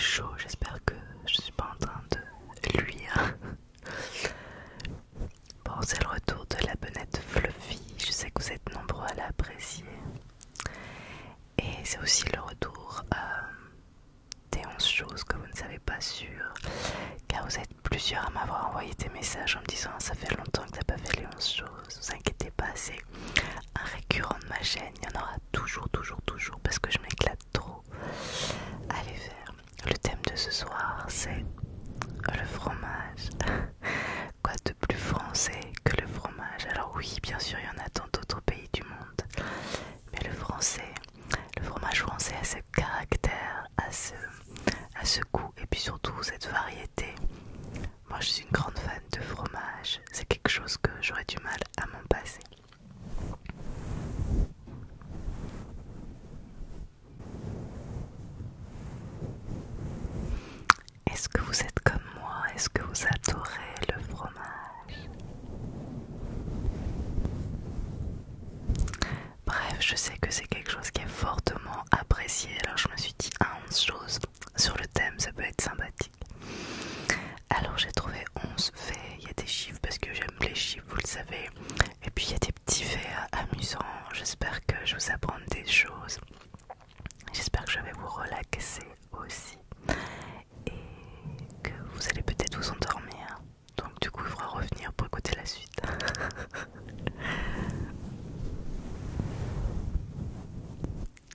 chaud, j'espère que je suis pas en train de luire. Bon, c'est le retour de la bonnette Fluffy, je sais que vous êtes nombreux à l'apprécier. Et c'est aussi le retour des 11 choses que vous ne savez pas sur, car vous êtes plusieurs à m'avoir envoyé des messages en me disant ça fait longtemps que t'as pas fait les 11 choses, vous inquiétez pas, c'est un récurrent de ma chaîne, il y en aura toujours parce que je m'éclate trop à les faire. Le thème de ce soir c'est le fromage. Quoi de plus français que le fromage? Alors oui, bien sûr, il y en a dans d'autres pays du monde, mais le fromage français a ce caractère, a ce goût et puis surtout cette variété. Moi je suis une grande fan de fromage, c'est quelque chose que j'aurais du mal à m'en passer. Est-ce que vous êtes comme moi? Est-ce que vous adorez le fromage? Bref, je sais que c'est quelque chose qui est fortement apprécié, alors je me suis dit 11 choses sur le thème, ça peut être sympathique. Alors j'ai trouvé 11 faits, il y a des chiffres parce que j'aime les chiffres, vous le savez, et puis il y a des petits faits amusants, j'espère que je vous apprends des choses, j'espère que je vais vous relaxer aussi, et que vous allez peut-être vous endormir, donc du coup il faudra revenir pour écouter la suite.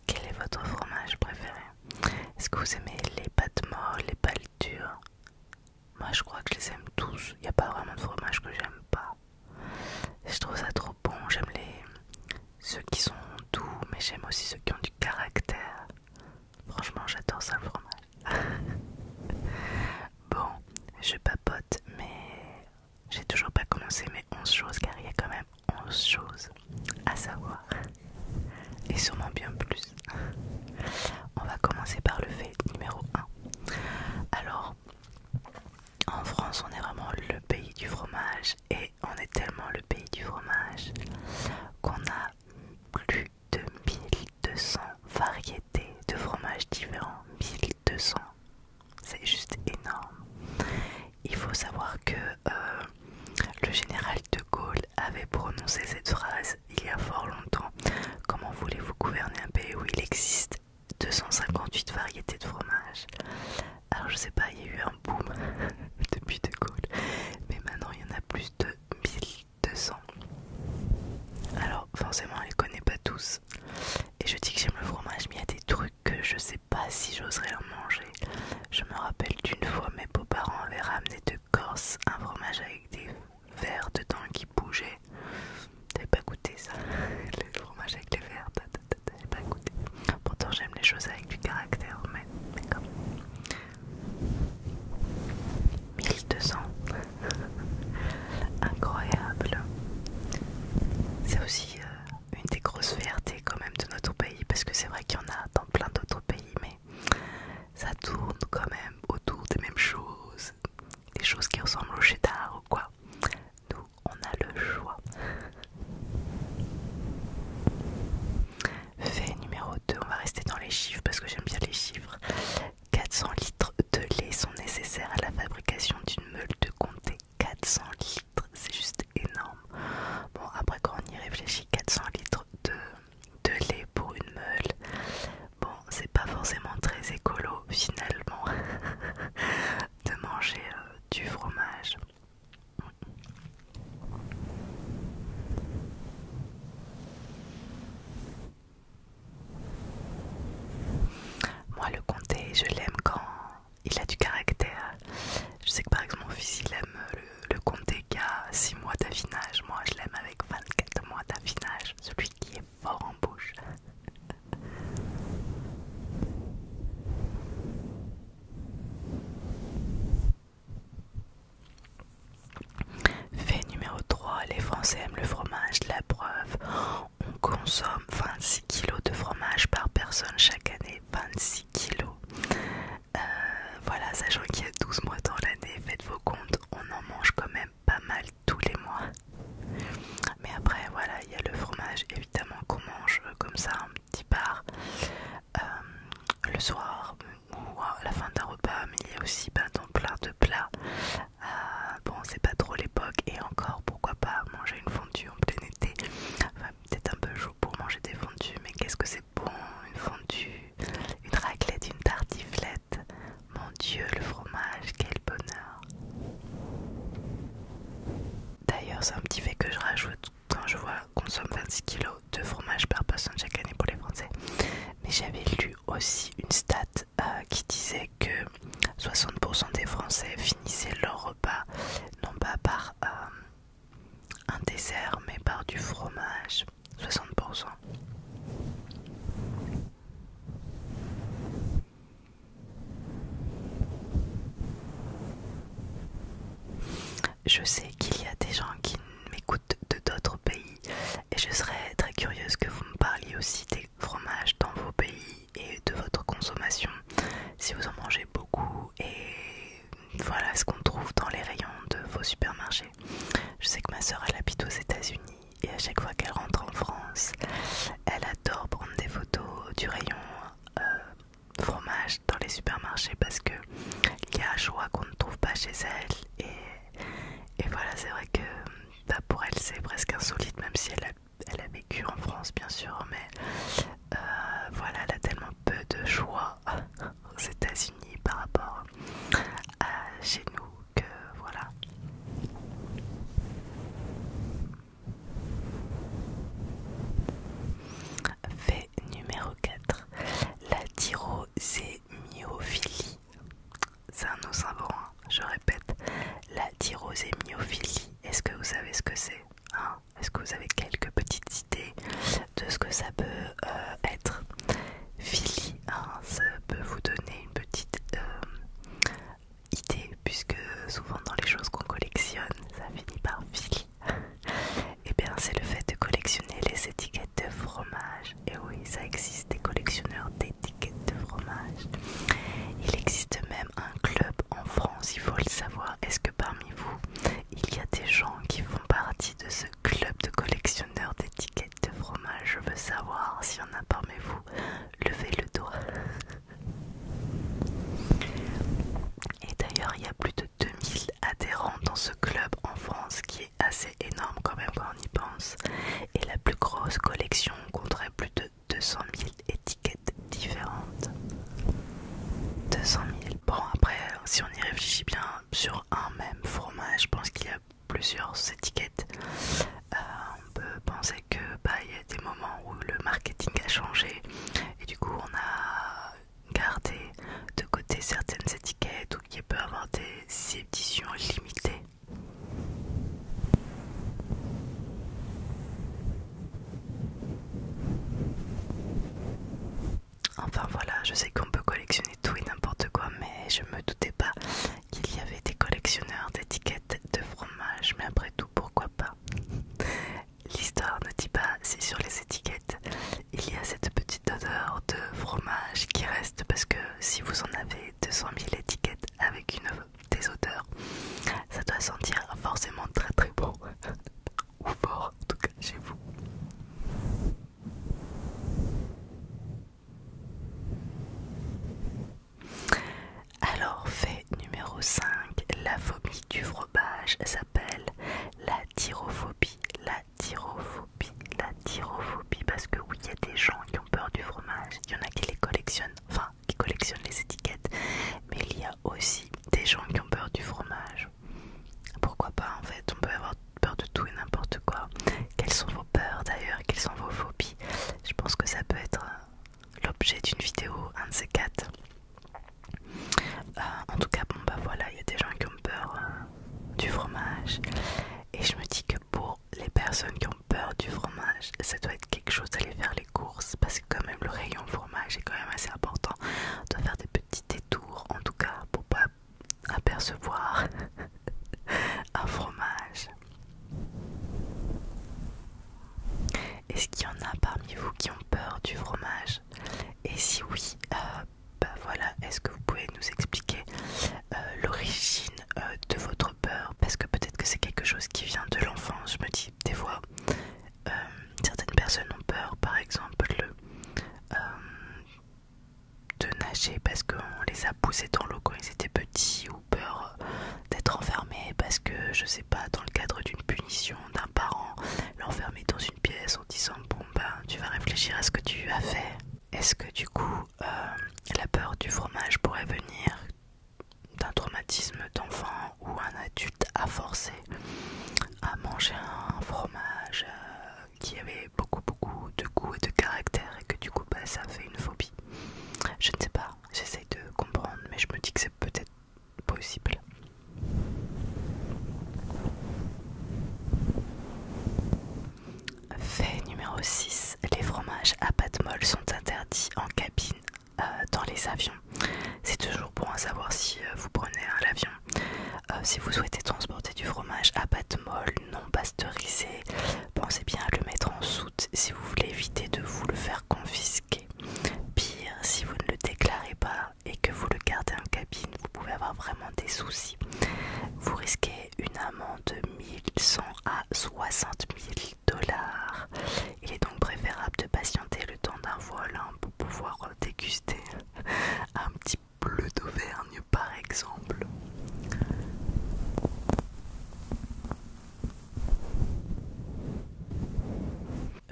Quel est votre fromage préféré? Est-ce que vous aimez les pâtes molles, les pâtes dures? Moi je crois que je les aime tous, il n'y a pas vraiment de fromage que j'aime pas. Je trouve ça trop bon, j'aime ceux qui sont doux, mais j'aime aussi ceux qui ont du caractère. Franchement j'adore ça le fromage. Bon, je papote, mais j'ai toujours pas commencé mes 11 choses car il y a quand même 11 choses à savoir. Et sûrement bien plus. On va commencer par le fait numéro 1. Alors, en France, on est vraiment le pays du fromage et on est tellement le pays du fromage qu'on a plus de 1200 variétés de fromages différents. 1200, c'est juste énorme. Il faut savoir que le général de Gaulle avait prononcé cette phrase il y a fort longtemps. Comment voulez-vous gouverner un pays où il existe 258 variétés de fromage? Alors je sais pas, il y a eu un boom depuis De Gaulle, mais maintenant il y en a plus de 1200. Alors forcément on les connaît pas tous. Et je dis que j'aime le fromage, mais il y a des trucs que je sais pas si j'oserais en manger. Je me rappelle d'une fois mes beaux-parents avaient ramené de Corse un fromage avec des vers dedans qui bougeaient. T'avais pas goûté ça? Le fromage avec les vers, t'avais pas goûté. Pourtant j'aime les choses avec du caractère, mais comme 1200. Incroyable. C'est aussi une des grosses fiertés quand même de notre pays, parce que c'est vrai qu'il y en a dans plein d'autres pays, mais ça tourne quand même autour des mêmes choses, des choses qui ressemblent au cheddar ou quoi. Nous, on a le choix. Fait numéro 2, on va rester dans les chiffres parce que j'aime bien les chiffres. 400 litres de lait sont nécessaires à la fabrication d'une meule de comté. 400 litres, c'est juste énorme. Bon, après quand on y réfléchit, 400 litres de lait pour une meule, bon, c'est pas forcément très écolo finalement de manger du fromage. Moi le comté, je l'aime quand il a du caractère. Je sais que par exemple mon fils il aime le comté qui a 6 mois d'affinage. Moi je l'aime avec 24 mois d'affinage, celui qui est fort en bouche. Fait numéro 3, les Français aiment le fromage, la preuve. On consomme 26 kg de fromage par personne chaque année. 26 kg. Voilà, sachant qu'il y a 12 mois dans l'année, faites vos comptes, on en mange quand même pas mal tous les mois. Mais après, voilà, il y a le fromage évidemment qu'on mange comme ça, un petit bar, le soir ou à la fin d'un repas aussi dans plein de plats. Bon, c'est pas trop l'époque, et encore, pourquoi pas manger une fondue en plein été. Enfin, peut-être un peu chaud pour manger des fondues, mais qu'est-ce que c'est bon, une fondue, une raclette, une tartiflette. Mon Dieu, le fromage, quel bonheur. D'ailleurs, c'est un petit fait que je rajoute quand je vois qu'on consomme 26 kilos de fromage par personne chaque année pour les Français. Mais j'avais lu aussi une stat qui disait que 60% des Français finissaient leur repas non pas par un dessert mais par du fromage. 60%. Je sais qu'il y a des gens qui m'écoutent de d'autres pays et je serais très curieuse que vous me parliez aussi des fromages dans vos pays et de votre consommation, si vous en mangez beaucoup et voilà ce qu'on trouve dans les rayons de vos supermarchés. Je sais que ma soeur elle habite aux États-Unis et à chaque fois qu'elle rentre en France, elle adore prendre des photos du rayon fromage dans les supermarchés parce que il y a un choix qu'on ne trouve pas chez elle et voilà, c'est vrai que pour elle c'est presque insolite, même si elle a vécu en France bien sûr, mais voilà, elle a tellement peu de choix aux États-Unis par rapport à chez nous que voilà. Fait numéro 4, la tyrosémiophilie. C'est un nom savant, hein. Je répète, la tyrosémiophilie. Est-ce que vous savez ce que c'est, hein? Est-ce que vous avez quelques petites idées de ce que ça peut être? Philie, hein, ça peut vous donner une petite idée, puisque souvent dans les choses qu'on collectionne, ça finit par philie. Et bien c'est le fait de collectionner les étiquettes de fromage. Et oui, ça existe, des collectionneurs d'étiquettes de fromage. Il existe même un club en France, il faut le savoir. Est-ce que parmi vous, il y a des gens qui font partie de ce club de collectionneurs d'étiquettes de fromage? Je veux savoir s'il y en a parmi vous. Levez le doigt. Et d'ailleurs, il y a plus de 2000 adhérents dans ce club en France, qui est assez énorme quand même quand on y pense. Et la plus grosse collection compterait plus de 200 000 étiquettes différentes. 200 000. Bon, après, si on y réfléchit bien, sur un même fromage, je pense qu'il y a plusieurs étiquettes. On peut penser que il y a des moments où le marketing a changé et du coup on a gardé de côté certaines étiquettes, ou qu'il peut y avoir des éditions limitées. Enfin voilà, je sais qu'on peut collectionner tout et n'importe quoi, mais je me doutais pas qu'il y avait des collectionneurs d'étiquettes de fromage, mais après tout, pourquoi pas? L'histoire ne dit pas si sur les étiquettes il y a cette petite odeur de fromage qui reste, parce que si vous en avez 200 000 étiquettes avec des odeurs, ça doit sentir forcément très très bon ou fort, en tout cas chez vous. Alors, fait numéro 5, la phobie du fromage s'appelle la tyrophobie. La tyrophobie, la tyrophobie, parce que oui, il y a des gens qui ont peur du fromage. Il y en a qui les collectionnent, enfin, qui collectionnent les étiquettes, mais il y a aussi des gens qui ont peur du fromage. Pourquoi pas, en fait, on peut avoir peur de tout et n'importe quoi. Quelles sont vos peurs d'ailleurs? Quelles sont vos phobies? Je pense que ça peut être l'objet d'une vidéo, un de ces quatre. En tout cas, bon voilà, il y a des gens qui ont peur du fromage, et je me dis que pour les personnes qui ont peur du fromage, ça doit être quelque chose d'aller faire les courses, parce que quand même le rayon fromage est quand même assez important. On doit faire des petits détours, en tout cas pour pas apercevoir un fromage. Est-ce qu'il y en a parmi vous qui ont peur du fromage? Et si oui, voilà, est-ce que vous pouvez nous expliquer l'origine de votre peur? Parce que peut-être que c'est quelque chose qui vient de l'enfance. Je me dis, des fois, certaines personnes ont peur, par exemple, de nager parce qu'on les a poussés dans l'eau quand ils étaient petits. petit ou peur d'être enfermé parce que je sais pas, dans le cadre d'une punition d'un parent, l'enfermer dans une pièce en disant bon ben tu vas réfléchir à ce que tu as fait. Est-ce que du coup la peur du fromage pourrait venir d'un traumatisme d'enfant où un adulte a forcé à manger un fromage qui avait beaucoup de goût et de caractère et que du coup bah, ça fait une phobie? Je ne sais pas, j'essaye de comprendre mais je me dis que c'est peut-être possible. Fait numéro 6, les fromages à pâte molle sont interdits en cabine dans les avions. C'est toujours bon à savoir si vous prenez l'avion. Si vous souhaitez transporter du fromage à pâte molle non pasteurisé, pensez bien à le mettre en soute si vous voulez éviter de vous le faire confisquer. Pire, si vous ne le déclarez pas et que vous le gardez en cabine, vous pouvez avoir vraiment des soucis. Vous risquez une amende de 1100 à 60 000 dollars. Il est donc préférable de patienter le temps d'un vol pour pouvoir déguster un petit bleu d'Auvergne par exemple.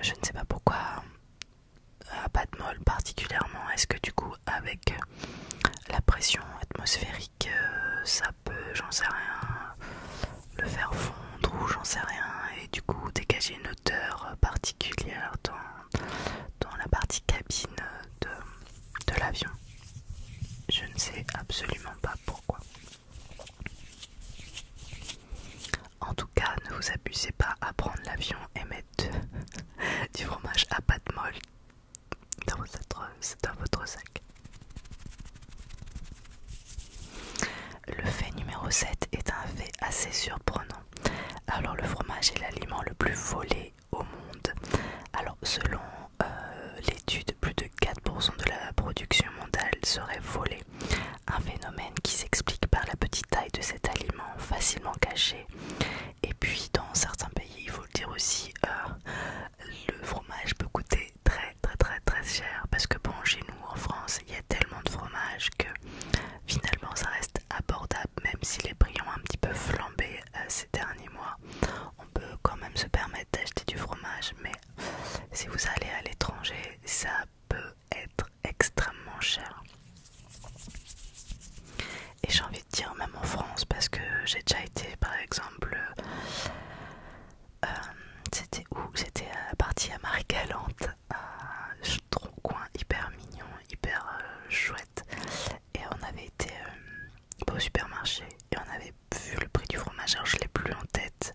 Je ne sais pas pourquoi à pâte molle particulièrement. Est-ce que du coup avec la pression atmosphérique ça peut, j'en sais rien, le faire fondre ou j'en sais rien et du coup dégager une odeur particulière dans la partie cabine de l'avion? Je ne sais absolument pas pourquoi. En tout cas, ne vous abusez pas à prendre l'avion et mettre du fromage à pâte molle dans votre sac. Le fait numéro 7 est un fait assez surprenant. Alors le fromage est l'aliment le plus volé au monde. Alors selon l'étude, plus de 4% de la production mondiale serait volée. Un phénomène qui s'explique par la petite taille de cet aliment facilement caché. Et puis dans certains pays, il faut le dire aussi, le fromage peut coûter très cher. Parce que bon, chez nous en France, il y a tellement de fromage que finalement ça reste abordable. Même si les prix ont un petit peu flambé ces derniers mois, on peut quand même se permettre d'acheter du fromage. Mais si vous allez à l'étranger, ça peut être extrêmement cher. Et j'ai envie de dire même en France, parce que j'ai déjà été par exemple, c'était où? J'étais partie à Marie-Galante, trop coin hyper mignon, hyper chouette. Et on avait été au supermarché et on avait vu le prix du fromage. Alors je l'ai plus en tête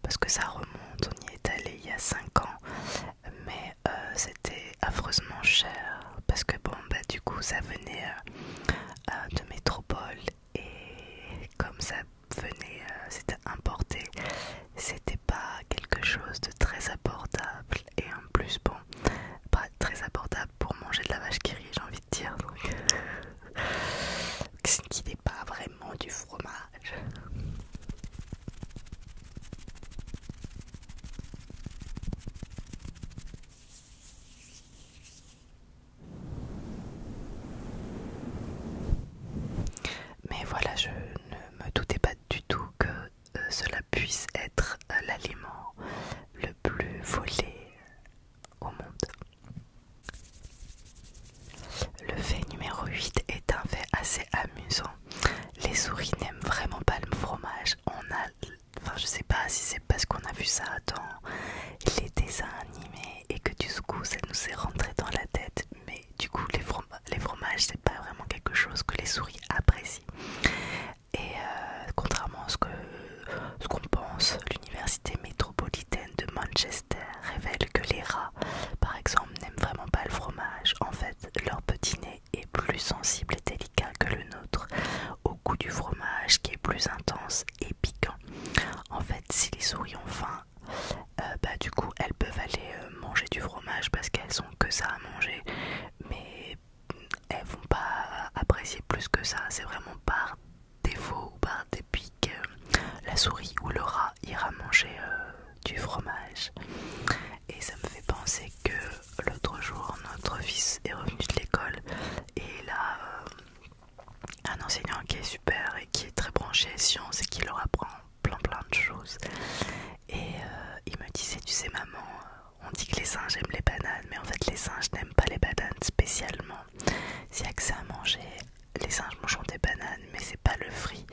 parce que ça remonte, on y est allé il y a 5 ans. Mais c'était affreusement cher parce que bon bah du coup ça venait de métropole et comme ça venait, c'était importé, c'était pas quelque chose de très abordable et en plus bon, pas très abordable pour manger de la vache qui rit, j'ai envie de dire, donc ce qui n'est pas vraiment du fromage. Mais voilà, je ne me doutais pas du tout que cela puisse être l'aliment le plus volé au monde. Le fait numéro 8 est un fait assez amusant. Les souris n'aiment vraiment pas le fromage. Je sais pas si c'est parce qu'on a vu ça dans les dessins animés et que du coup ça nous est rentré dans la tête. Mais du coup les fromages c'est pas vraiment quelque chose que les souris apprécient. Et contrairement à ce qu'on pense, l'université métropolitaine de Manchester révèle que les rats, par exemple, n'aiment vraiment pas le fromage. En fait, leur petit nez est plus sensible et délicat que le nôtre au goût du fromage qui est plus intense et piquant. En fait, si les souris ont faim, du coup, elles peuvent aller manger du fromage parce qu'elles ont que ça à manger, mais elles vont pas apprécier plus que ça. C'est vraiment par défaut ou par dépit que la souris ou le rat ira manger du fromage. Et ça me fait penser que l'autre jour notre fils est revenu de l'école et là un enseignant qui est super les singes mangent des bananes, mais c'est pas le fruit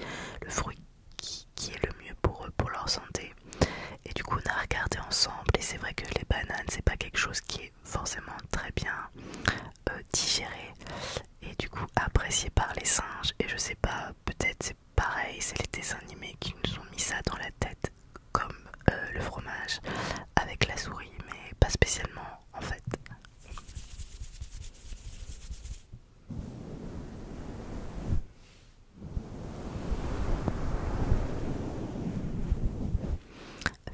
qui est le mieux pour eux, pour leur santé. Et du coup on a regardé ensemble et c'est vrai que les bananes c'est pas quelque chose qui est forcément très bien digéré et du coup apprécié par les singes. Et je sais pas, peut-être c'est pareil, c'est les dessins animés qui nous ont mis ça dans la tête, comme le fromage avec la souris, mais pas spécialement en fait.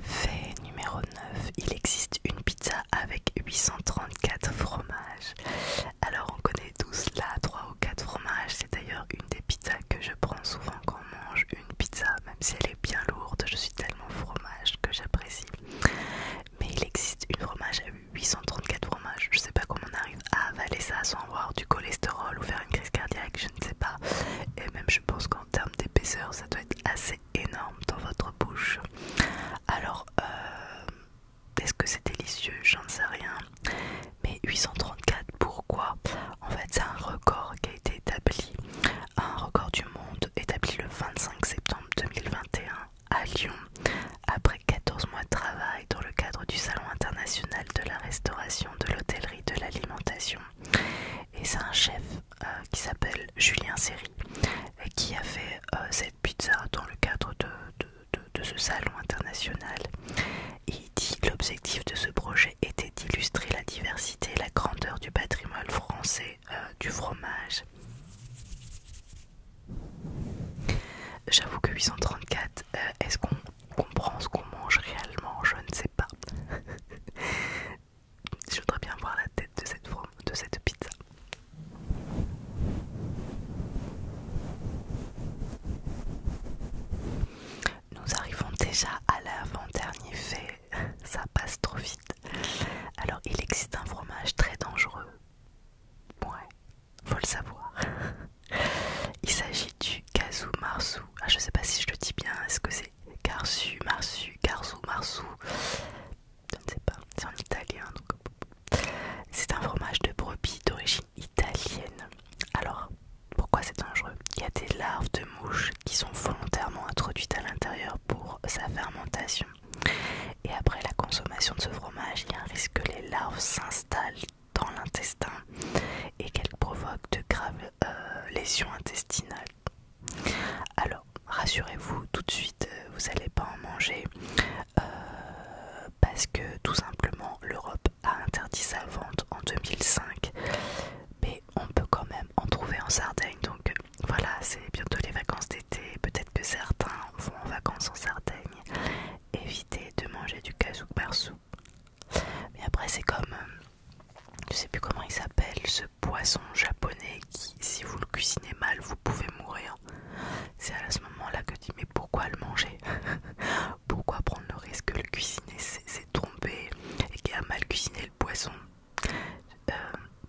Fait numéro 9, il existe une pizza avec 834 fromages. Alors on connaît tous là 3 ou 4 fromages, c'est d'ailleurs une des pizzas que je prends souvent quand on mange une pizza, même si elle est bien lourde, je suis tellement fromage que j'apprécie. Mais il existe une fromage à 834 fromages, je sais pas comment on arrive à avaler ça sans avoir du cholestérol ou faire une crise cardiaque, je ne sais pas. Et même je pense qu'en termes d'épaisseur ça doit être assez énorme dans votre bouche. Alors est-ce que c'est délicieux? J'en sais rien. Mais 834, pourquoi? En fait, c'est un record qui a été établi, un record du monde établi le 25 septembre 2021 à Lyon, après 14 mois de travail dans le cadre du Salon international de la restauration, de l'hôtellerie, de l'alimentation. Et c'est un chef qui s'appelle Julien Serry qui a fait cette pizza dans le cadre de ce salon international. Il dit l'objectif de ce projet était d'illustrer la diversité et la grandeur du patrimoine français du fromage. J'avoue que 834, est-ce qu'on comprend ce qu'on mange réellement? Je ne sais pas. Je voudrais bien voir la tête de cette pizza. Nous arrivons déjà à l'avant-dernier fait, ça passe trop vite. Alors il existe un fromage très dangereux. Ouais, faut le savoir. Il s'agit du casu marzu. Ah, je sais pas si je le dis bien, est-ce que c'est garsu, marsu, garzu, marzu? Je ne sais pas, c'est en italien donc. C'est un fromage de brebis d'origine italienne. Alors, pourquoi c'est dangereux? Il y a des larves de mouches qui sont volontairement introduites à l'intérieur pour sa fermentation. Et après la consommation de ce fromage, il y a un risque que les larves s'installent dans l'intestin et qu'elles provoquent de graves lésions intestinales. Alors, rassurez-vous, tout de suite, vous n'allez pas en manger parce que tout simplement l'Europe a interdit sa vente en 2005, mais on peut quand même en trouver en Sardaigne. Donc voilà, c'est bientôt les vacances d'été, peut-être que certains vont en vacances en Sardaigne. Évitez de manger du casu marzu. Mais après c'est comme, je sais plus comment il s'appelle, ce poisson japonais qui, si vous le cuisinez mal, vous pouvez mourir. C'est à ce moment-là que je dis mais pourquoi le manger? Pourquoi prendre le risque de le cuisiner? C'est tromper et qui a mal cuisiné le poisson.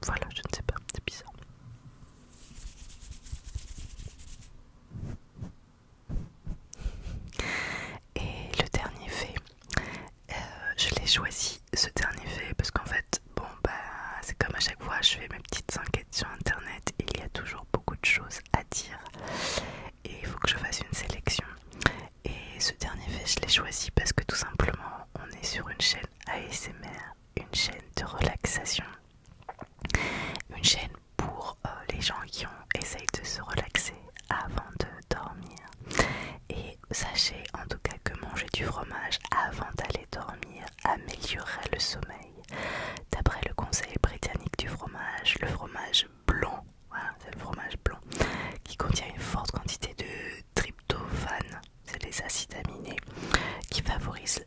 Voilà, je ne sais pas, c'est bizarre. Et le dernier fait, je l'ai choisi ce dernier fait parce qu'en fait, bon bah c'est comme à chaque fois je fais mes petites enquêtes sur internet, il y a toujours beaucoup de choses à dire et il faut que je fasse une sélection. Et ce dernier fait je l'ai choisi parce que tout simplement on est sur une chaîne ASMR, une chaîne de relaxation, une chaîne pour les gens qui essayent de se relaxer avant de dormir. Et sachez en tout cas que manger du fromage avant d'aller dormir améliorerait le sommeil. D'après le conseil britannique du fromage, le fromage blanc, voilà, c'est le fromage blanc, qui contient une forte quantité de tryptophane, c'est les acides aminés, qui favorisent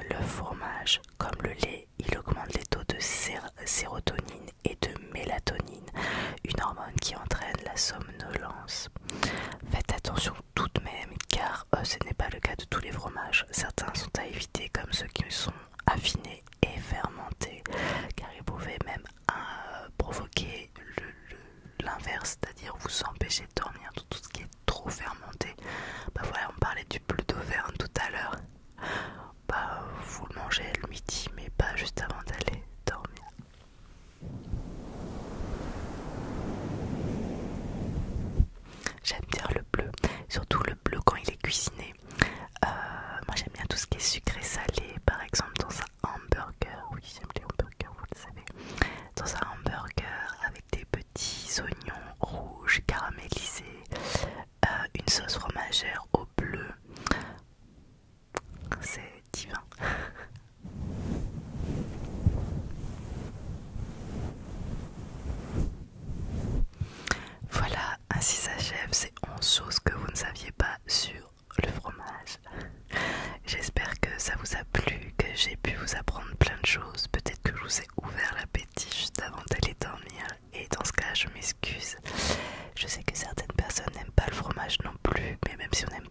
le fromage. Comme le lait, il augmente les taux de sérotonine et de mélatonine, une hormone qui entraîne la somnolence. Faites attention tout de même car ce n'est pas le cas de tous les fromages. Certains sont à éviter comme ceux qui sont affinés et fermentés car ils pouvaient même provoquer l'inverse, c'est-à-dire vous empêcher de dormir. Tout ce qui est trop fermenté, bah voilà, on parlait du bleu d'Auvergne tout à l'heure, bah vous le mangez le midi mais pas juste avant d'aller dormir. j'aime bien le bleu, surtout le bleu quand il est cuisiné. Moi j'aime bien tout ce qui est sucré salé, par exemple dans un hamburger. Oui, j'aime les hamburgers, vous le savez. Dans un hamburger avec des petits oignons rouges caramélisés, une sauce fromagère au bleu, c'est divin. Voilà, ainsi s'achève ces 11 choses que vous ne saviez pas sur le fromage. J'espère que ça vous a plu, que j'ai pu vous apprendre plein de choses. Peut-être que je vous ai ouvert l'appétit juste avant d'aller dormir. Et dans ce cas, je m'excuse. Je sais que certaines personnes n'aiment pas le fromage non plus. Mais même si on n'aime